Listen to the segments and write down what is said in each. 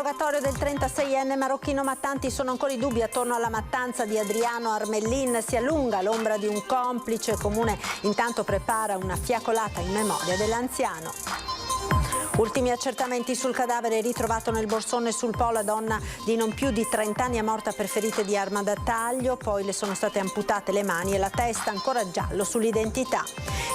L'interrogatorio del 36enne marocchino Mattanti, sono ancora i dubbi attorno alla mattanza di Adriano Armellin, si allunga l'ombra di un complice, Comune intanto prepara una fiaccolata in memoria dell'anziano. Ultimi accertamenti sul cadavere ritrovato nel borsone sul Po, la donna di non più di 30 anni è morta per ferite di arma da taglio, poi le sono state amputate le mani e la testa, ancora giallo sull'identità.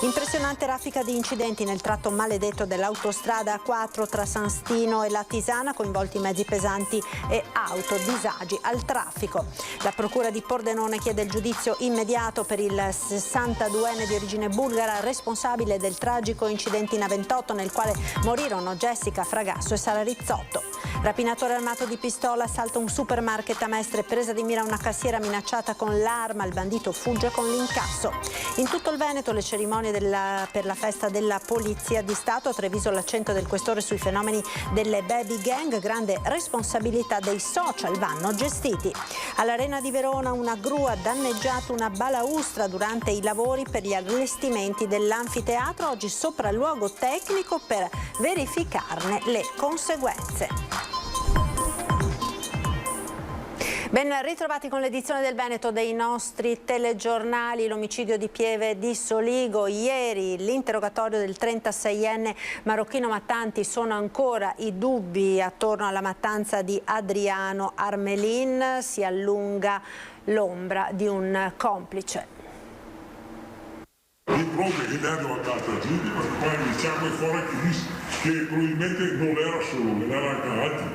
Impressionante raffica di incidenti nel tratto maledetto dell'autostrada A4 tra San Stino e La Tisana, coinvolti mezzi pesanti e auto, disagi al traffico. La procura di Pordenone chiede il giudizio immediato per il 62enne di origine bulgara, responsabile del tragico incidente in A28 nel quale morirono Jessica Fragasso e Sara Rizzotto. Rapinatore armato di pistola, assalta un supermarket a Mestre, presa di mira una cassiera minacciata con l'arma, il bandito fugge con l'incasso. In tutto il Veneto le cerimonie per la festa della Polizia di Stato, a Treviso l'accento del questore sui fenomeni delle baby gang, grande responsabilità dei social vanno gestiti. All'Arena di Verona una gru ha danneggiato una balaustra durante i lavori per gli allestimenti dell'anfiteatro, oggi sopralluogo tecnico per verificarne le conseguenze. Ben ritrovati con l'edizione del Veneto dei nostri telegiornali. L'omicidio di Pieve di Soligo, ieri l'interrogatorio del 36enne marocchino Mattanti, sono ancora i dubbi attorno alla mattanza di Adriano Armellin, si allunga l'ombra di un complice. Le prove che danno a tragedia, ma qua iniziamo fuori che probabilmente non era solo, era anche altri.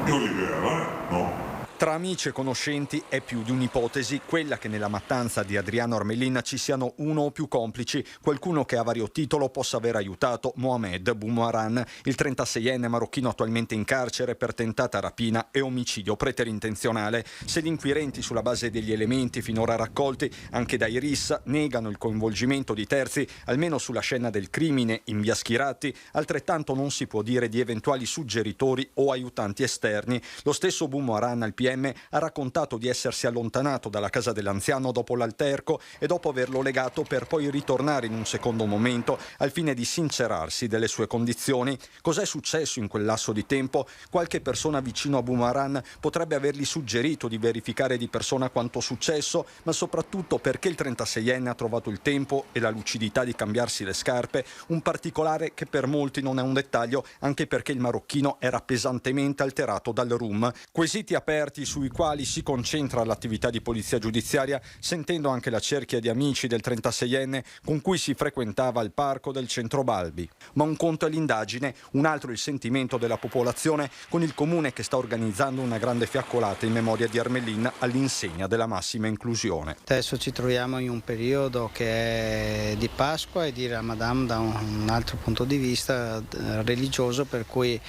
E Olivera, no? Tra amici e conoscenti è più di un'ipotesi quella che nella mattanza di Adriano Armellin ci siano uno o più complici, qualcuno che a vario titolo possa aver aiutato Mohamed Boumaran, il 36enne marocchino attualmente in carcere per tentata rapina e omicidio preterintenzionale. Se gli inquirenti, sulla base degli elementi finora raccolti anche dai RIS, negano il coinvolgimento di terzi, almeno sulla scena del crimine in via Schirati, altrettanto non si può dire di eventuali suggeritori o aiutanti esterni. Lo stesso Boumaran al ha raccontato di essersi allontanato dalla casa dell'anziano dopo l'alterco e dopo averlo legato per poi ritornare in un secondo momento al fine di sincerarsi delle sue condizioni. Cos'è successo in quel lasso di tempo? Qualche persona vicino a Boumaran potrebbe avergli suggerito di verificare di persona quanto successo, ma soprattutto perché il 36enne ha trovato il tempo e la lucidità di cambiarsi le scarpe, un particolare che per molti non è un dettaglio, anche perché il marocchino era pesantemente alterato dal rum. Quesiti aperti sui quali si concentra l'attività di polizia giudiziaria, sentendo anche la cerchia di amici del 36enne con cui si frequentava il parco del centro Balbi. Ma un conto è l'indagine, un altro il sentimento della popolazione, con il comune che sta organizzando una grande fiaccolata in memoria di Armellin all'insegna della massima inclusione. Adesso ci troviamo in un periodo che è di Pasqua e di Ramadan da un altro punto di vista religioso, per cui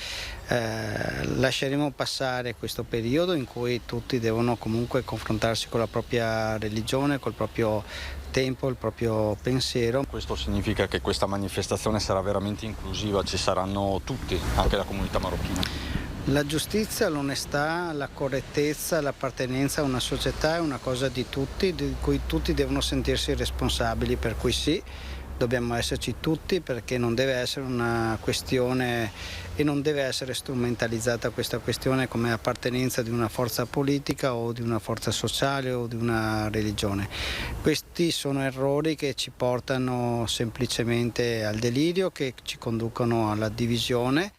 lasceremo passare questo periodo in cui tutti devono comunque confrontarsi con la propria religione, col proprio tempo, il proprio pensiero. Questo significa che questa manifestazione sarà veramente inclusiva, ci saranno tutti, anche la comunità marocchina. La giustizia, l'onestà, la correttezza, l'appartenenza a una società è una cosa di tutti, di cui tutti devono sentirsi responsabili, per cui sì, dobbiamo esserci tutti, perché non deve essere una questione e non deve essere strumentalizzata questa questione come appartenenza di una forza politica o di una forza sociale o di una religione. Questi sono errori che ci portano semplicemente al delirio, che ci conducono alla divisione.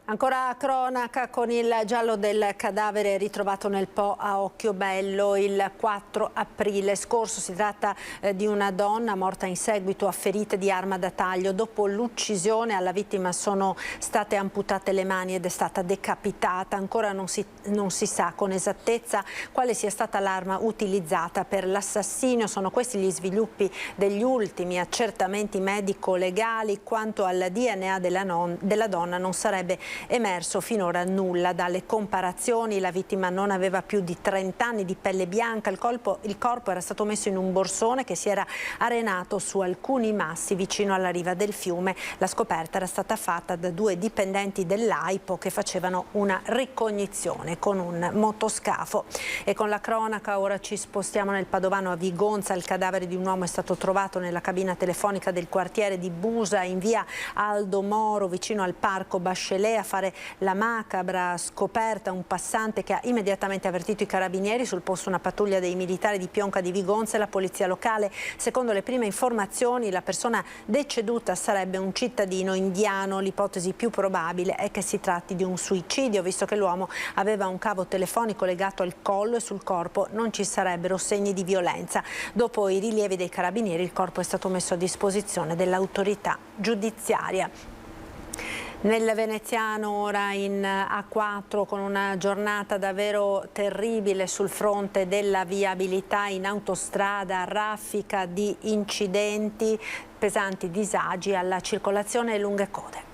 Ancora cronaca con il giallo del cadavere ritrovato nel Po a Occhiobello il 4 aprile scorso. Si tratta di una donna morta in seguito a ferite di arma da taglio. Dopo l'uccisione alla vittima sono state amputate le mani ed è stata decapitata. Ancora non si sa con esattezza quale sia stata l'arma utilizzata per l'assassinio. Sono questi gli sviluppi degli ultimi accertamenti medico-legali. Quanto al DNA della donna non sarebbe emerso finora nulla. Dalle comparazioni la vittima non aveva più di 30 anni, di pelle bianca, il corpo era stato messo in un borsone che si era arenato su alcuni massi vicino alla riva del fiume. La scoperta era stata fatta da 2 dipendenti dell'AIPO che facevano una ricognizione con un motoscafo. E con la cronaca ora ci spostiamo nel padovano a Vigonza. Il cadavere di un uomo è stato trovato nella cabina telefonica del quartiere di Busa in via Aldo Moro vicino al parco Bachelet. A fare la macabra scoperta un passante che ha immediatamente avvertito i carabinieri, sul posto una pattuglia dei militari di Pionca di Vigonza e la polizia locale. Secondo le prime informazioni la persona deceduta sarebbe un cittadino indiano. L'ipotesi più probabile è che si tratti di un suicidio, visto che l'uomo aveva un cavo telefonico legato al collo e sul corpo non ci sarebbero segni di violenza. Dopo i rilievi dei carabinieri il corpo è stato messo a disposizione dell'autorità giudiziaria. Nel veneziano ora in A4 con una giornata davvero terribile sul fronte della viabilità in autostrada, raffica di incidenti, pesanti disagi alla circolazione e lunghe code.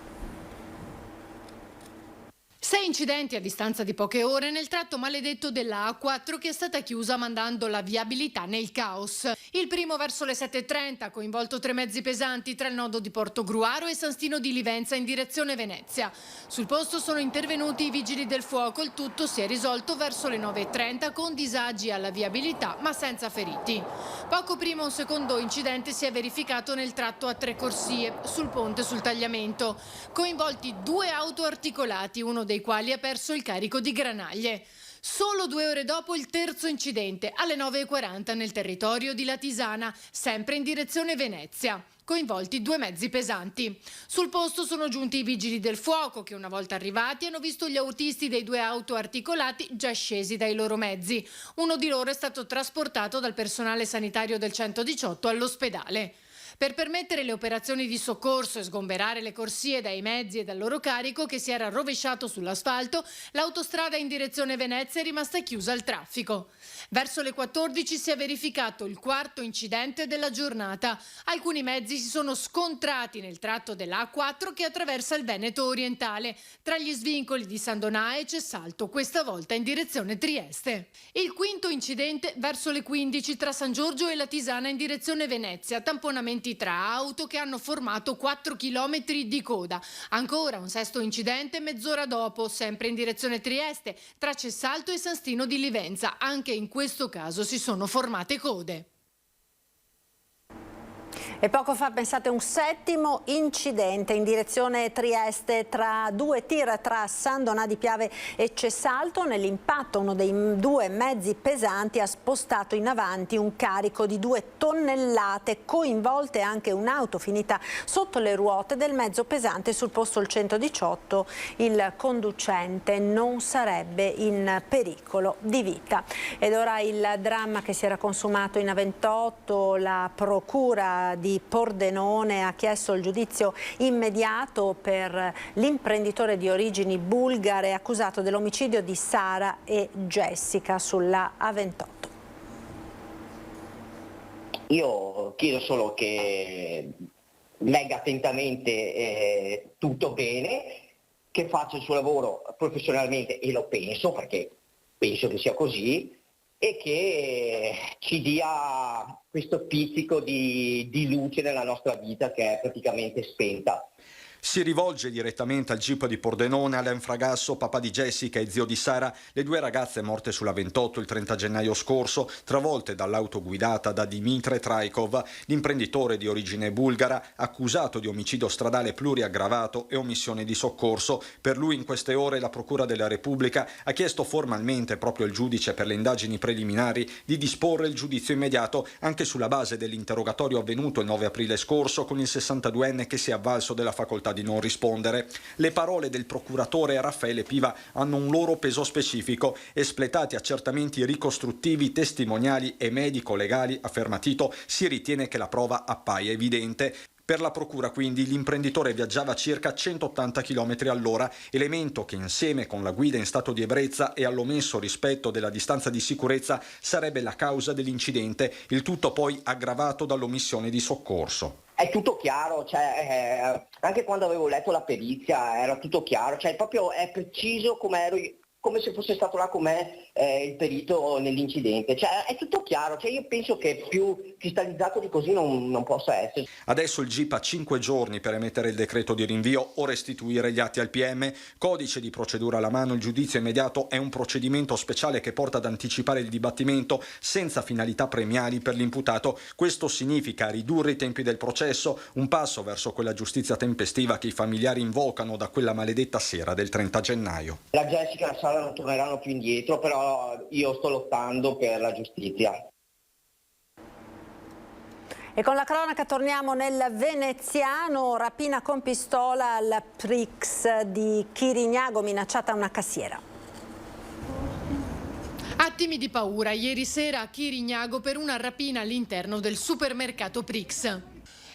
6 incidenti a distanza di poche ore nel tratto maledetto della A4 che è stata chiusa mandando la viabilità nel caos. Il primo verso le 7:30 ha coinvolto 3 mezzi pesanti tra il nodo di Portogruaro e San Stino di Livenza in direzione Venezia. Sul posto sono intervenuti i vigili del fuoco, il tutto si è risolto verso le 9:30 con disagi alla viabilità ma senza feriti. Poco prima un secondo incidente si è verificato nel tratto a 3 corsie, sul ponte sul tagliamento. Coinvolti 2 auto articolati, uno dei quali ha perso il carico di granaglie. Solo 2 ore dopo il terzo incidente, alle 9:40 nel territorio di Latisana, sempre in direzione Venezia. Coinvolti 2 mezzi pesanti. Sul posto sono giunti i vigili del fuoco che una volta arrivati hanno visto gli autisti dei 2 auto articolati già scesi dai loro mezzi. Uno di loro è stato trasportato dal personale sanitario del 118 all'ospedale. Per permettere le operazioni di soccorso e sgomberare le corsie dai mezzi e dal loro carico che si era rovesciato sull'asfalto, l'autostrada in direzione Venezia è rimasta chiusa al traffico. Verso le 14 si è verificato il 4º incidente della giornata. Alcuni mezzi si sono scontrati nel tratto della A4 che attraversa il Veneto orientale, tra gli svincoli di San Donà e Cessalto, questa volta in direzione Trieste. Il 5º incidente verso le 15 tra San Giorgio e Latisana in direzione Venezia, tamponamenti tra auto che hanno formato 4 chilometri di coda. Ancora un 6º incidente mezz'ora dopo, sempre in direzione Trieste, tra Cessalto e San Stino di Livenza. Anche in questo caso si sono formate code. E poco fa, pensate, un 7º incidente in direzione Trieste tra 2 tir tra San Donà di Piave e Cessalto. Nell'impatto uno dei 2 mezzi pesanti ha spostato in avanti un carico di 2 tonnellate, coinvolte anche un'auto finita sotto le ruote del mezzo pesante. Sul posto il 118, il conducente non sarebbe in pericolo di vita. Ed ora il dramma che si era consumato in A28, la procura di Pordenone ha chiesto il giudizio immediato per l'imprenditore di origini bulgare accusato dell'omicidio di Sara e Jessica sulla A28. Io chiedo solo che legga attentamente tutto bene, che faccia il suo lavoro professionalmente, e lo penso perché penso che sia così, e che ci dia questo pizzico di luce nella nostra vita che è praticamente spenta. Si rivolge direttamente al GIP di Pordenone, Alain Fragasso, papà di Jessica e zio di Sara, le 2 ragazze morte sulla 28 il 30 gennaio scorso, travolte dall'auto guidata da Dimitre Traikov, l'imprenditore di origine bulgara, accusato di omicidio stradale pluriaggravato e omissione di soccorso. Per lui in queste ore la Procura della Repubblica ha chiesto formalmente proprio il giudice per le indagini preliminari di disporre il giudizio immediato anche sulla base dell'interrogatorio avvenuto il 9 aprile scorso con il 62enne che si è avvalso della facoltà di non rispondere. Le parole del procuratore Raffaele Piva hanno un loro peso specifico. Espletati accertamenti ricostruttivi, testimoniali e medico-legali, afferma Tito, si ritiene che la prova appaia evidente. Per la procura quindi l'imprenditore viaggiava a circa 180 km all'ora, elemento che insieme con la guida in stato di ebbrezza e all'omesso rispetto della distanza di sicurezza sarebbe la causa dell'incidente, il tutto poi aggravato dall'omissione di soccorso. è tutto chiaro, cioè, anche quando avevo letto la perizia era tutto chiaro, cioè proprio è preciso come se fosse stato là con me il perito nell'incidente, cioè è tutto chiaro, cioè io penso che più cristallizzato di così non possa essere. Adesso il GIP ha 5 giorni per emettere il decreto di rinvio o restituire gli atti al PM. Codice di procedura alla mano, il giudizio immediato è un procedimento speciale che porta ad anticipare il dibattimento senza finalità premiali per l'imputato. Questo significa ridurre i tempi del processo, un passo verso quella giustizia tempestiva che i familiari invocano da quella maledetta sera del 30 gennaio. La Jessica e la Sara non torneranno più indietro, però io sto lottando per la giustizia. E con la cronaca torniamo nel veneziano, rapina con pistola al Prix di Chirignago, minacciata una cassiera. Attimi di paura ieri sera a Chirignago per una rapina all'interno del supermercato Prix.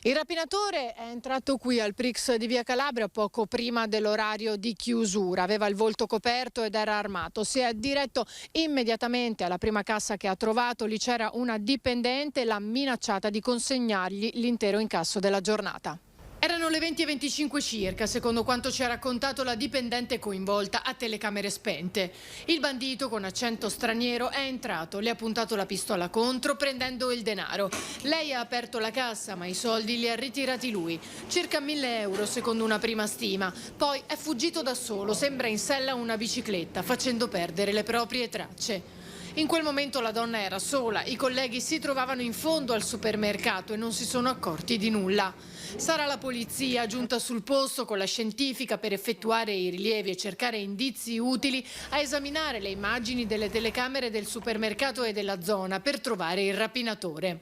Il rapinatore è entrato qui al Prix di Via Calabria poco prima dell'orario di chiusura. Aveva il volto coperto ed era armato. Si è diretto immediatamente alla prima cassa che ha trovato. Lì c'era una dipendente e l'ha minacciata di consegnargli l'intero incasso della giornata. Erano le 20:25 circa, secondo quanto ci ha raccontato la dipendente coinvolta a telecamere spente. Il bandito con accento straniero è entrato, le ha puntato la pistola contro prendendo il denaro. Lei ha aperto la cassa ma i soldi li ha ritirati lui, circa 1.000 euro secondo una prima stima. Poi è fuggito da solo, sembra in sella a una bicicletta, facendo perdere le proprie tracce. In quel momento la donna era sola, i colleghi si trovavano in fondo al supermercato e non si sono accorti di nulla. Sarà la polizia giunta sul posto con la scientifica per effettuare i rilievi e cercare indizi utili a esaminare le immagini delle telecamere del supermercato e della zona per trovare il rapinatore.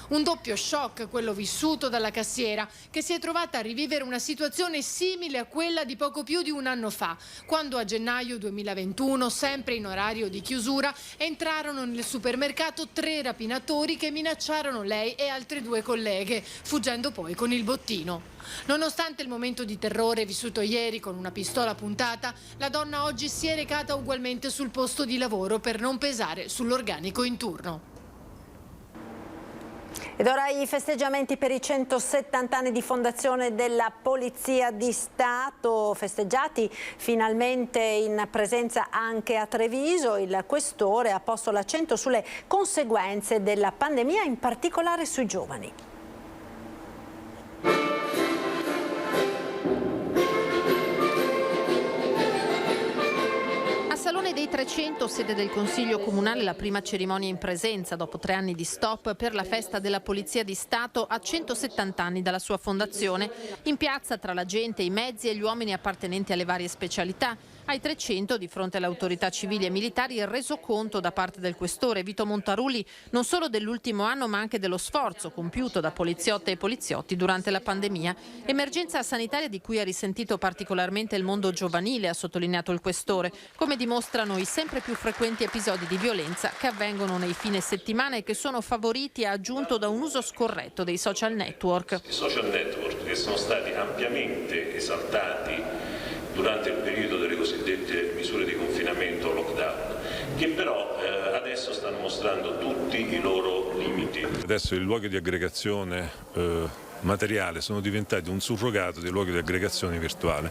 Un doppio shock quello vissuto dalla cassiera, che si è trovata a rivivere una situazione simile a quella di poco più di un anno fa, quando a gennaio 2021, sempre in orario di chiusura, entrarono nel supermercato 3 rapinatori che minacciarono lei e altre 2 colleghe, fuggendo poi con il bottino. Nonostante il momento di terrore vissuto ieri con una pistola puntata, la donna oggi si è recata ugualmente sul posto di lavoro per non pesare sull'organico in turno. Ed ora i festeggiamenti per i 170 anni di fondazione della Polizia di Stato, festeggiati finalmente in presenza anche a Treviso. Il questore ha posto l'accento sulle conseguenze della pandemia, in particolare sui giovani. Salone dei 300, sede del Consiglio Comunale, la prima cerimonia in presenza dopo 3 anni di stop per la festa della Polizia di Stato a 170 anni dalla sua fondazione. In piazza tra la gente, i mezzi e gli uomini appartenenti alle varie specialità. Ai 300, di fronte alle autorità civili e militari, il resoconto da parte del questore Vito Montarulli non solo dell'ultimo anno ma anche dello sforzo compiuto da poliziotte e poliziotti durante la pandemia. Emergenza sanitaria di cui ha risentito particolarmente il mondo giovanile, ha sottolineato il questore, come dimostrano i sempre più frequenti episodi di violenza che avvengono nei fine settimana e che sono favoriti, ha aggiunto, da un uso scorretto dei social network. I social network che sono stati ampiamente esaltati durante il periodo delle cosiddette misure di confinamento o lockdown, che però adesso stanno mostrando tutti i loro limiti. Adesso i luoghi di aggregazione materiale sono diventati un surrogato dei luoghi di aggregazione virtuale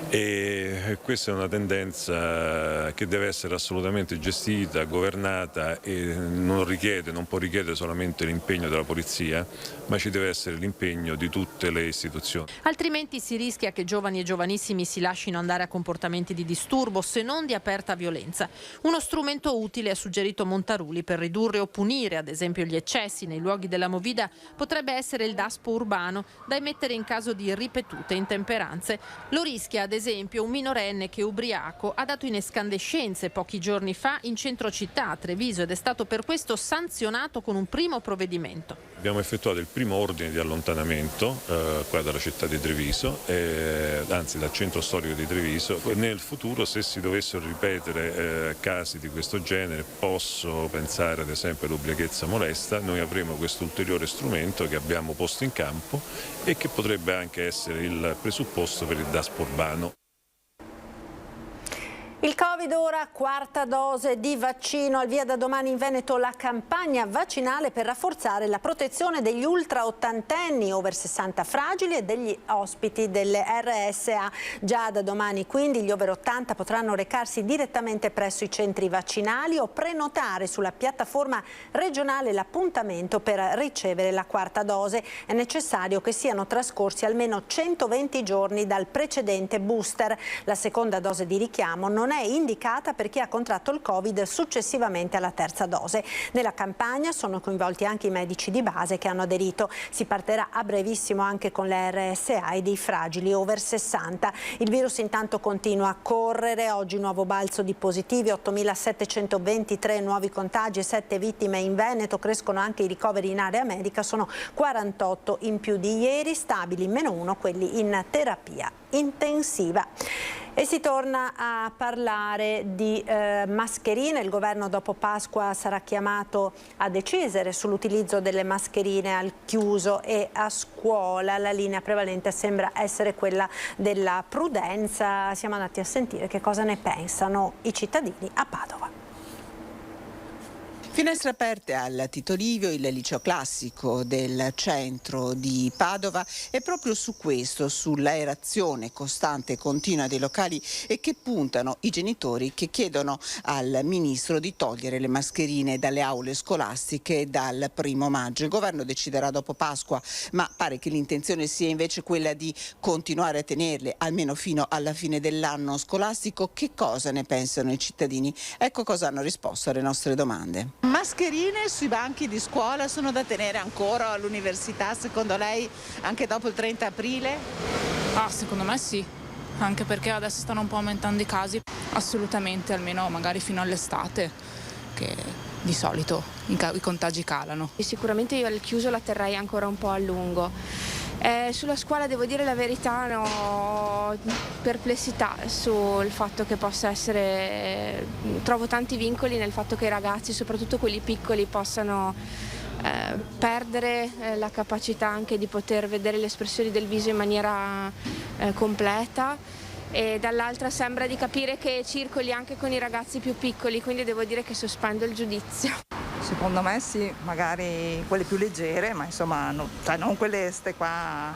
e questa è una tendenza che deve essere assolutamente gestita, governata e non può richiedere solamente l'impegno della polizia, ma ci deve essere l'impegno di tutte le istituzioni. Altrimenti si rischia che giovani e giovanissimi si lasciino andare a comportamenti di disturbo, se non di aperta violenza. Uno strumento utile, ha suggerito Montarulli, per ridurre o punire ad esempio gli eccessi nei luoghi della movida potrebbe essere il DASPO urbano, da emettere in caso di ripetute intemperanze. Lo rischia ad esempio un minorenne che, ubriaco, ha dato in escandescenze pochi giorni fa in centro città a Treviso ed è stato per questo sanzionato con un primo provvedimento. Abbiamo effettuato il primo ordine di allontanamento qua dalla città di Treviso, anzi dal centro storico di Treviso. Nel futuro, se si dovessero ripetere casi di questo genere, posso pensare ad esempio all'ubriachezza molesta, noi avremo questo ulteriore strumento che abbiamo posto in campo e che potrebbe anche essere il presupposto per il DASPO urbano. Il Covid ora, quarta dose di vaccino. Al via da domani in Veneto la campagna vaccinale per rafforzare la protezione degli ultra ottantenni, over 60 fragili e degli ospiti delle RSA. Già da domani quindi gli over 80 potranno recarsi direttamente presso i centri vaccinali o prenotare sulla piattaforma regionale l'appuntamento per ricevere la quarta dose. È necessario che siano trascorsi almeno 120 giorni dal precedente booster. La seconda dose di richiamo non è indicata per chi ha contratto il Covid successivamente alla terza dose. Nella campagna sono coinvolti anche i medici di base che hanno aderito. Si partirà a brevissimo anche con le RSA e dei fragili over 60. Il virus intanto continua a correre. Oggi nuovo balzo di positivi, 8.723 nuovi contagi e 7 vittime in Veneto. Crescono anche i ricoveri in area medica, sono 48 in più di ieri, stabili -1 quelli in terapia intensiva. E si torna a parlare di mascherine. Il governo dopo Pasqua sarà chiamato a decidere sull'utilizzo delle mascherine al chiuso e a scuola. La linea prevalente sembra essere quella della prudenza. Siamo andati a sentire che cosa ne pensano i cittadini a Padova. Finestre aperte al Tito Livio, il liceo classico del centro di Padova, e proprio su questo, sull'aerazione costante e continua dei locali, e che puntano i genitori che chiedono al ministro di togliere le mascherine dalle aule scolastiche dal 1° maggio. Il governo deciderà dopo Pasqua, ma pare che l'intenzione sia invece quella di continuare a tenerle almeno fino alla fine dell'anno scolastico. Che cosa ne pensano i cittadini? Ecco cosa hanno risposto alle nostre domande. Mascherine sui banchi di scuola sono da tenere ancora all'università, secondo lei, anche dopo il 30 aprile? Secondo me sì, anche perché adesso stanno un po' aumentando i casi. Assolutamente, almeno magari fino all'estate, che di solito i contagi calano. Sicuramente io al chiuso la terrei ancora un po' a lungo. Sulla scuola devo dire la verità, ho perplessità sul fatto che possa essere, trovo tanti vincoli nel fatto che i ragazzi, soprattutto quelli piccoli, possano perdere la capacità anche di poter vedere le espressioni del viso in maniera completa, e dall'altra sembra di capire che circoli anche con i ragazzi più piccoli, quindi devo dire che sospendo il giudizio. Secondo me sì, magari quelle più leggere, ma insomma non quelle qua.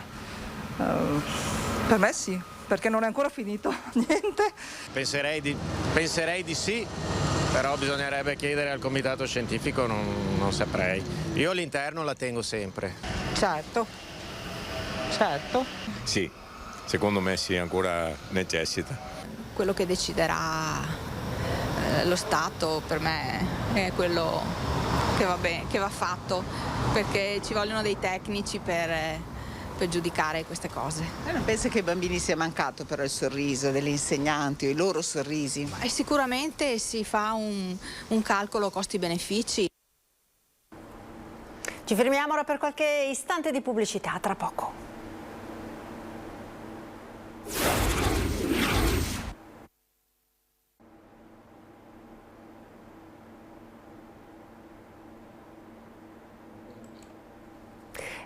Per me sì, perché non è ancora finito niente. Penserei di sì, però bisognerebbe chiedere al comitato scientifico, non saprei. Io all'interno la tengo sempre. Certo. Sì, secondo me sì, ancora necessita. Quello che deciderà lo Stato per me è quello che va fatto, perché ci vogliono dei tecnici per giudicare queste cose. Non pensa che ai bambini sia mancato però il sorriso delle insegnanti o i loro sorrisi? E sicuramente si fa un calcolo costi-benefici. Ci fermiamo ora per qualche istante di pubblicità, tra poco.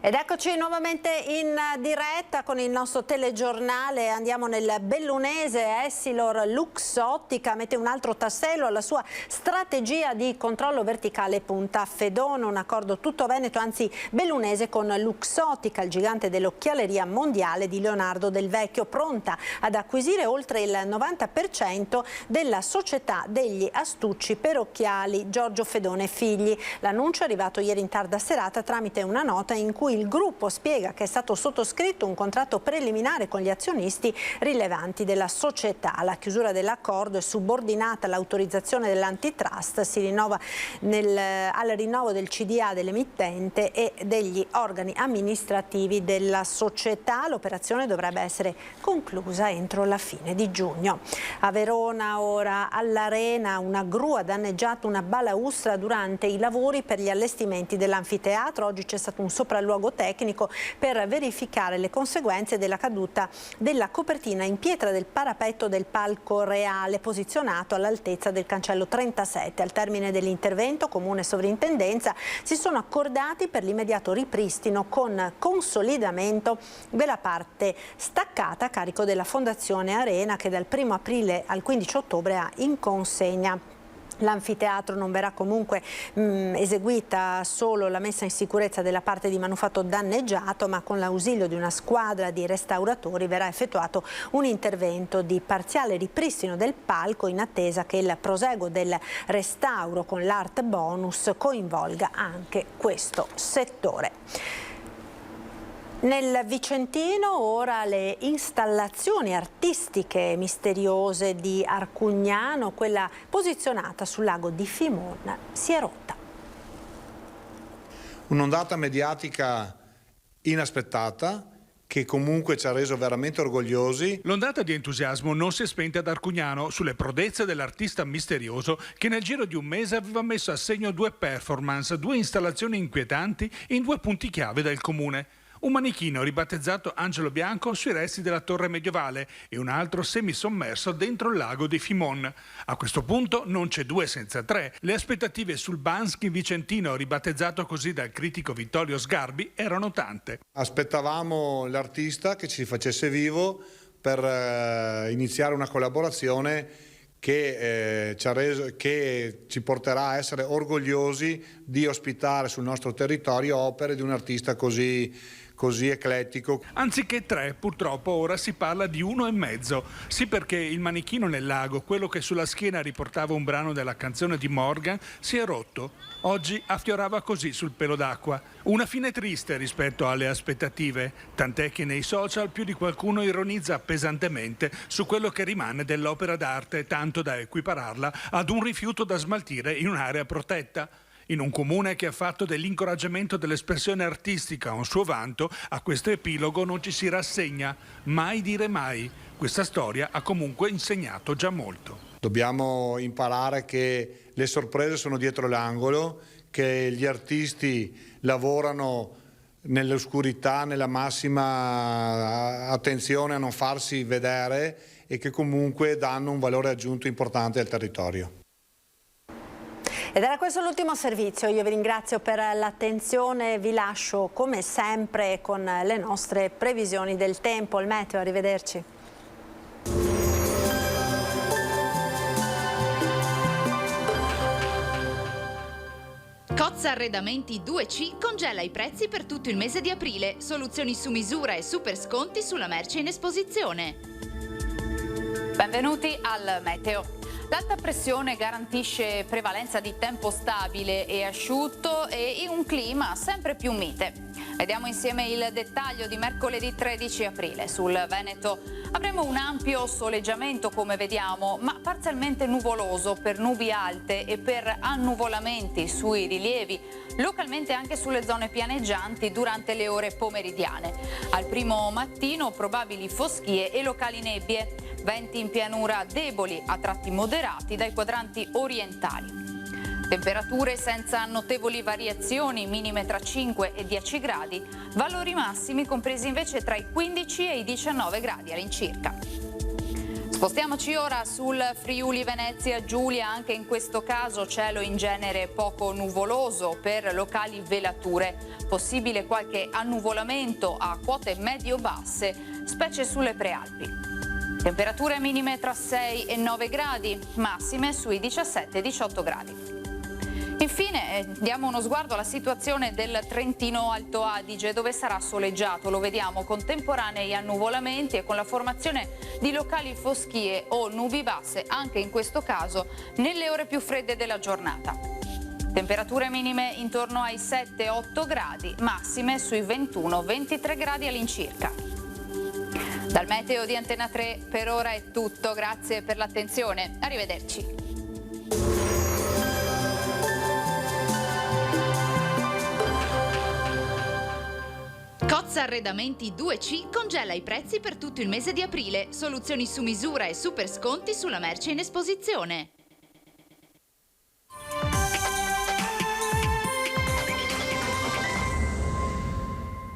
Ed eccoci nuovamente in diretta con il nostro telegiornale. Andiamo nel bellunese. Essilor Luxottica mette un altro tassello alla sua strategia di controllo verticale punta a Fedone, un accordo tutto veneto, anzi bellunese, con Luxottica, il gigante dell'occhialeria mondiale di Leonardo Del Vecchio, pronta ad acquisire oltre il 90% della società degli astucci per occhiali Giorgio Fedone Figli. L'annuncio è arrivato ieri in tarda serata tramite una nota in cui il gruppo spiega che è stato sottoscritto un contratto preliminare con gli azionisti rilevanti della società. La chiusura dell'accordo è subordinata all'autorizzazione dell'antitrust, si rinnova al rinnovo del CDA dell'emittente e degli organi amministrativi della società. L'operazione dovrebbe essere conclusa entro la fine di giugno. A Verona ora, all'Arena, una gru ha danneggiato una balaustra durante i lavori per gli allestimenti dell'anfiteatro. Oggi c'è stato un sopralluogo sopralluogo tecnico per verificare le conseguenze della caduta della copertina in pietra del parapetto del palco reale posizionato all'altezza del cancello 37. Al termine dell'intervento, Comune e Sovrintendenza si sono accordati per l'immediato ripristino con consolidamento della parte staccata a carico della Fondazione Arena, che dal 1 aprile al 15 ottobre ha in consegna. L'anfiteatro non verrà comunque eseguita solo la messa in sicurezza della parte di manufatto danneggiato, ma con l'ausilio di una squadra di restauratori verrà effettuato un intervento di parziale ripristino del palco in attesa che il proseguo del restauro con l'art bonus coinvolga anche questo settore. Nel Vicentino ora le installazioni artistiche misteriose di Arcugnano, quella posizionata sul lago di Fimon, si è rotta. Un'ondata mediatica inaspettata che comunque ci ha reso veramente orgogliosi. L'ondata di entusiasmo non si è spenta ad Arcugnano sulle prodezze dell'artista misterioso che nel giro di un mese aveva messo a segno 2 performance, 2 installazioni inquietanti in 2 punti chiave del comune. Un manichino ribattezzato Angelo Bianco sui resti della torre medievale e un altro semisommerso dentro il lago di Fimon. A questo punto non c'è 2 senza 3. Le aspettative sul Bansky vicentino, ribattezzato così dal critico Vittorio Sgarbi, erano tante. Aspettavamo l'artista che ci facesse vivo per iniziare una collaborazione che ci porterà a essere orgogliosi di ospitare sul nostro territorio opere di un artista così eclettico. Anziché 3, purtroppo ora si parla di 1,5. Sì, perché il manichino nel lago, quello che sulla schiena riportava un brano della canzone di Morgan, si è rotto. Oggi affiorava così sul pelo d'acqua. Una fine triste rispetto alle aspettative, tant'è che nei social più di qualcuno ironizza pesantemente su quello che rimane dell'opera d'arte, tanto da equipararla ad un rifiuto da smaltire in un'area protetta. In un comune che ha fatto dell'incoraggiamento dell'espressione artistica un suo vanto, a questo epilogo non ci si rassegna. Mai dire mai. Questa storia ha comunque insegnato già molto. Dobbiamo imparare che le sorprese sono dietro l'angolo, che gli artisti lavorano nell'oscurità, nella massima attenzione a non farsi vedere e che comunque danno un valore aggiunto importante al territorio. Ed era questo l'ultimo servizio, io vi ringrazio per l'attenzione, vi lascio come sempre con le nostre previsioni del tempo, il meteo, arrivederci. Cozza Arredamenti 2C congela i prezzi per tutto il mese di aprile, soluzioni su misura e super sconti sulla merce in esposizione. Benvenuti al meteo. L'alta pressione garantisce prevalenza di tempo stabile e asciutto e in un clima sempre più mite. Vediamo insieme il dettaglio di mercoledì 13 aprile. Sul Veneto avremo un ampio soleggiamento come vediamo, ma parzialmente nuvoloso per nubi alte e per annuvolamenti sui rilievi, localmente anche sulle zone pianeggianti durante le ore pomeridiane. Al primo mattino probabili foschie e locali nebbie. Venti in pianura deboli, a tratti moderati dai quadranti orientali. Temperature senza notevoli variazioni, minime tra 5 e 10 gradi, valori massimi compresi invece tra i 15 e i 19 gradi all'incirca. Spostiamoci ora sul Friuli Venezia Giulia, anche in questo caso cielo in genere poco nuvoloso per locali velature, possibile qualche annuvolamento a quote medio-basse, specie sulle prealpi. Temperature minime tra 6 e 9 gradi, massime sui 17-18 gradi. Infine diamo uno sguardo alla situazione del Trentino Alto Adige, dove sarà soleggiato, lo vediamo, con temporanei annuvolamenti e con la formazione di locali foschie o nubi basse, anche in questo caso nelle ore più fredde della giornata. Temperature minime intorno ai 7-8 gradi, massime sui 21-23 gradi all'incirca. Dal meteo di Antena 3 per ora è tutto, grazie per l'attenzione, arrivederci. Cozza Arredamenti 2C congela i prezzi per tutto il mese di aprile, soluzioni su misura e super sconti sulla merce in esposizione.